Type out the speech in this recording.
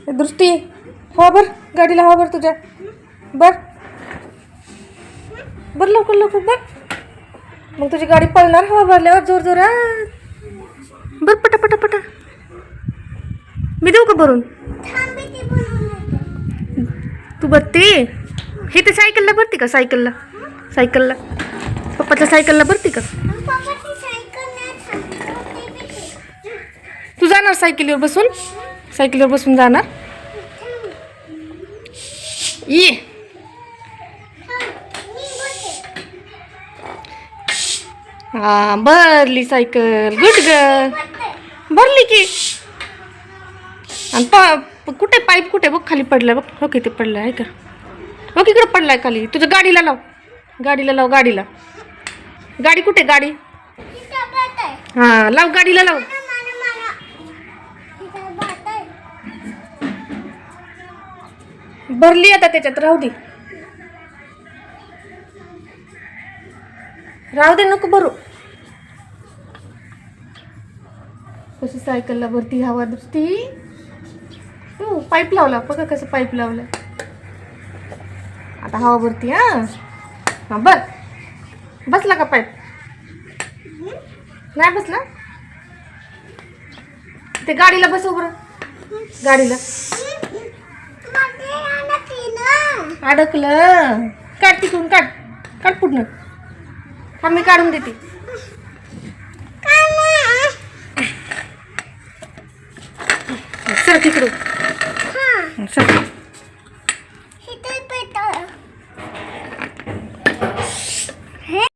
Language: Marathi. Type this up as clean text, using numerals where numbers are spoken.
दृष्टी हवा भर गाडीला, हवा भर तुझ्या, बर बर लवकर लवकर बर. मग तुझी गाडी पळणार हवा भरल्यावर जोर जोरात. बर पटा पटा पटा. मी देऊ का भरून? तू भरते हे ते सायकलला भरते का? सायकलला सायकलला पप्पाच्या सायकलला भरते का? तू जाणार सायकलीवर बसून? सायकलीवर बसून जाणार? ये हा भरली सायकल. Good girl. भरली की. आणि कुठे पाईप कुठे बघ खाली पडलाय बघ. हो किती पडलाय आहे का? हो इकडे पडलाय खाली. तुझ्या गाडीला लाव, गाडीला लाव, गाडीला. गाडी कुठे? गाडी हा लाव, गाडीला लाव. भरली आता त्याच्यात. राहू दे, राहू दे, नको भरू. कशी सायकलला भरती हवा दृष्टी. हो पाईप लावला बघा, कसं पाईप लावलं. आता हवा भरती. हा बर. बसला का पाईप? नाही बसला. ते गाडीला बसव बरं. गाडीला अडकलं. काढ तिकडून, काढ काढ पुढनं. हा मी काढून देते. सर तिकडून सर.